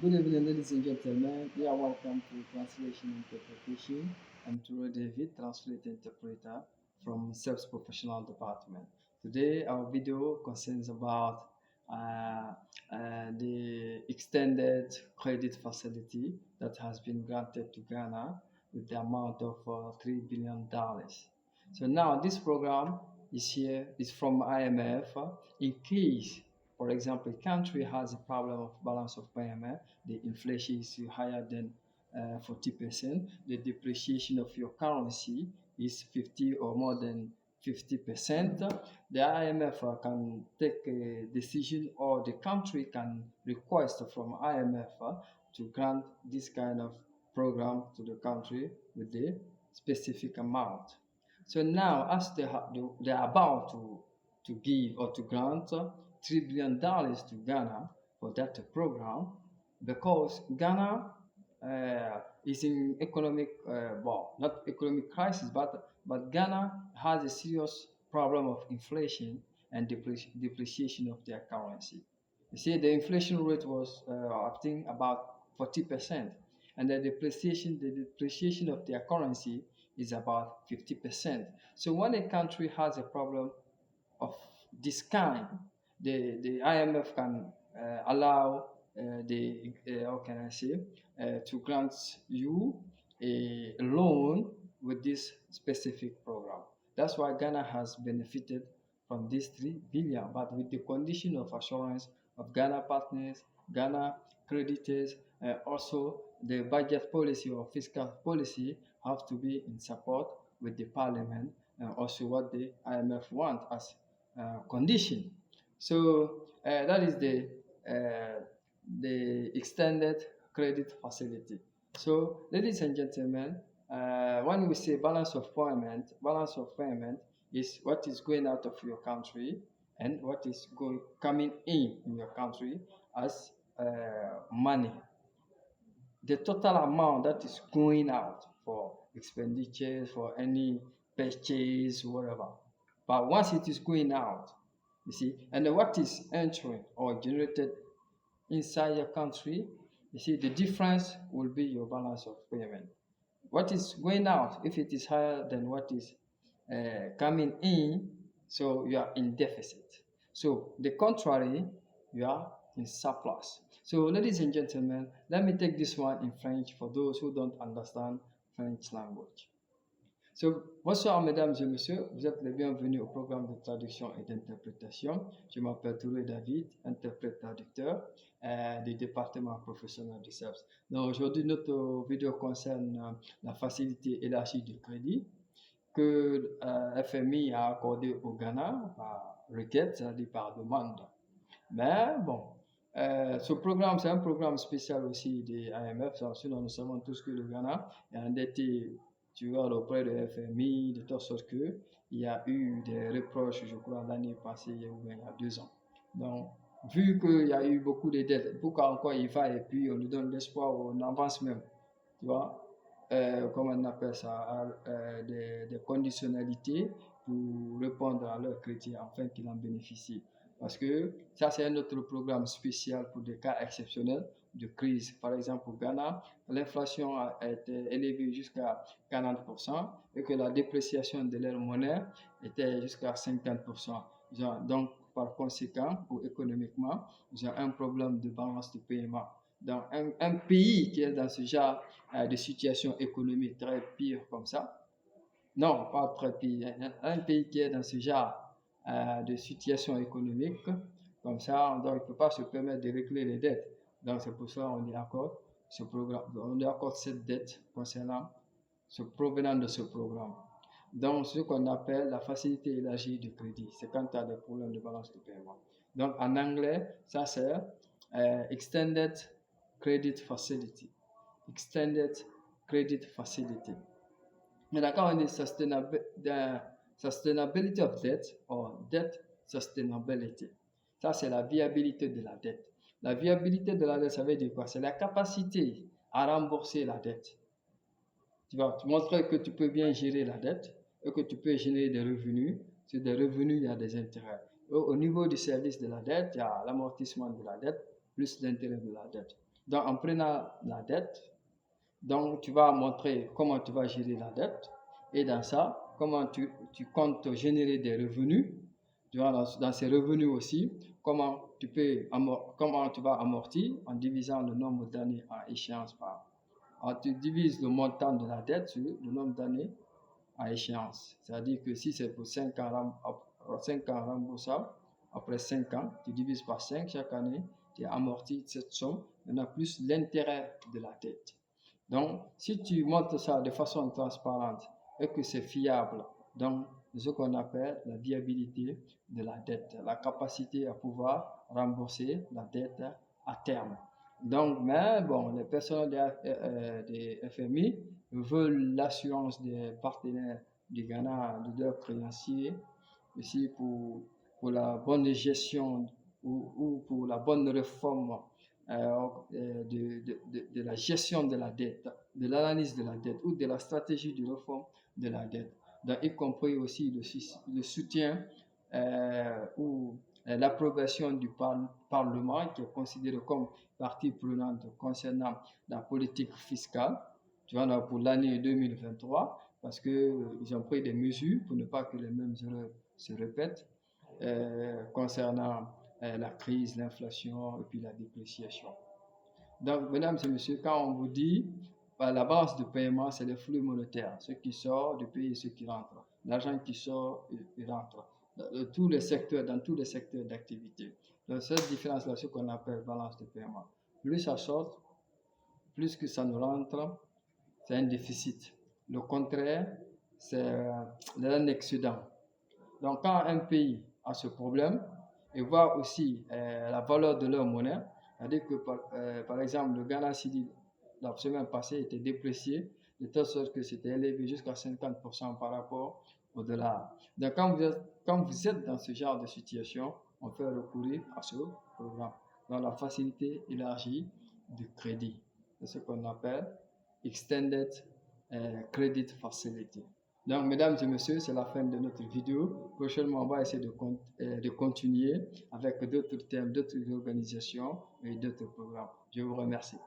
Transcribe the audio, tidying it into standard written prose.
Good evening, ladies and gentlemen. You are welcome to Translation Interpretation. I'm Turo David, translator interpreter from Sales Professional Department. Today, our video concerns about the extended credit facility that has been granted to Ghana with the amount of $3 billion. So now this program is from IMF in case, for example, a country has a problem of balance of payment, the inflation is higher than 40%, the depreciation of your currency is 50 or more than 50%, the IMF can take a decision, or the country can request from IMF to grant this kind of program to the country with the specific amount. So now, as they are about to give or to grant $3 billion to Ghana for that program, because Ghana is in economic, well, not economic crisis, but Ghana has a serious problem of inflation and depreciation of their currency. You see, the inflation rate was, I think, about 40%, and the depreciation of their currency is about 50%. So when a country has a problem of this kind, the IMF can allow how can I say, to grant you a loan with this specific program. That's why Ghana has benefited from this 3 billion, but with the condition of assurance of Ghana partners, Ghana creditors, also the budget policy or fiscal policy have to be in support with the parliament, and also what the IMF want as condition. So that is the extended credit facility. So, ladies and gentlemen, when we say balance of payment is what is going out of your country and what is coming in your country as money. The total amount that is going out for expenditures, for any purchase, whatever. But once it is going out, you see, and then what is entering or generated inside your country, you see, the difference will be your balance of payment. What is going out, if it is higher than what is coming in, so you are in deficit. So the contrary, you are in surplus. So ladies and gentlemen, let me take this one in French for those who don't understand French language. So, bonsoir mesdames et messieurs, vous êtes les bienvenus au programme de traduction et d'interprétation. Je m'appelle Touré David, interprète traducteur du département professionnel du CEPS. Donc aujourd'hui, notre vidéo concerne la facilité élargie du crédit que FMI a accordé au Ghana par requête, c'est-à-dire par demande. Mais bon, ce programme, c'est un programme spécial aussi des IMF, sinon nous savons tous que le Ghana est endetté, tu vois, auprès de FMI, de telle sorte que il y a eu des reproches, je crois, l'année passée ou bien il y a 2 ans. Donc, vu qu'il y a eu beaucoup de dettes, pourquoi encore il va et puis on nous donne l'espoir, on avance même, tu vois, comment on appelle ça, des conditionnalités pour répondre à leurs crédits afin qu'ils en bénéficient. Parce que ça, c'est un autre programme spécial pour des cas exceptionnels de crise. Par exemple, au Ghana, l'inflation a été élevée jusqu'à 40% et que la dépréciation de leur monnaie était jusqu'à 50%. Donc, par conséquent, ou économiquement, ils ont un problème de balance de paiement. Donc, un pays qui est dans ce genre de situation économique très pire comme ça, non, pas très pire, un pays qui est dans ce genre de situation économique, comme ça, donc il ne peut pas se permettre de régler les dettes. Donc c'est pour ça qu'on y accorde ce programme, on y accorde cette dette provenant de ce programme. Donc ce qu'on appelle la facilité élargie du crédit, c'est quand tu as des problèmes de balance de paiement. Donc en anglais, ça c'est Extended Credit Facility. Extended Credit Facility. Maintenant, quand on dit sustainability of debt or debt sustainability, ça c'est la viabilité de la dette. La viabilité de la dette, ça veut dire quoi? C'est la capacité à rembourser la dette. Tu vas te montrer que tu peux bien gérer la dette et que tu peux générer des revenus. Sur des revenus, il y a des intérêts. Au niveau du service de la dette, il y a l'amortissement de la dette plus l'intérêt de la dette. Donc, en prenant la dette, donc tu vas montrer comment tu vas gérer la dette. Et dans ça, comment tu comptes générer des revenus. Tu vois, dans ces revenus aussi, comment tu vas amortir en divisant le nombre d'années à échéance par. Alors, tu divises le montant de la dette sur le nombre d'années à échéance. C'est-à-dire que si c'est pour 5 ans, 5 ans remboursable, après 5 ans, tu divises par 5 chaque année, tu amortis cette somme, maintenant plus l'intérêt de la dette. Donc, si tu montres ça de façon transparente et que c'est fiable, donc ce qu'on appelle la viabilité de la dette, la capacité à pouvoir rembourser la dette à terme. Donc, mais bon, les personnes des FMI veulent l'assurance des partenaires du Ghana, de leurs créanciers, aussi pour la bonne gestion ou pour la bonne réforme de la gestion de la dette, de l'analyse de la dette ou de la stratégie de réforme de la dette, donc, y compris aussi le soutien ou l'approbation du Parlement qui est considéré comme partie prenante concernant la politique fiscale, tu vois, pour l'année 2023, parce qu'ils ont pris des mesures pour ne pas que les mêmes erreurs se répètent concernant la crise, l'inflation et puis la dépréciation. Donc, mesdames et messieurs, quand on vous dit la balance de paiement, c'est le flux monétaire, ce qui sort du pays et ce qui rentre. L'argent qui sort et rentre dans tous les secteurs d'activité. Donc, cette différence-là, ce qu'on appelle balance de paiement. Plus ça sort, plus que ça nous rentre, c'est un déficit. Le contraire, c'est un excédent. Donc, quand un pays a ce problème et voit aussi la valeur de leur monnaie, c'est-à-dire que par exemple, le Ghana Cedi, la semaine passée, était déprécié de telle sorte que c'était élevé jusqu'à 50% par rapport au dollar. Donc, quand vous êtes dans ce genre de situation, on peut recourir à ce programme, dans la facilité élargie du crédit. C'est ce qu'on appelle Extended Credit Facility. Donc, mesdames et messieurs, c'est la fin de notre vidéo. Prochainement, on va essayer de continuer avec d'autres thèmes, d'autres organisations et d'autres programmes. Je vous remercie.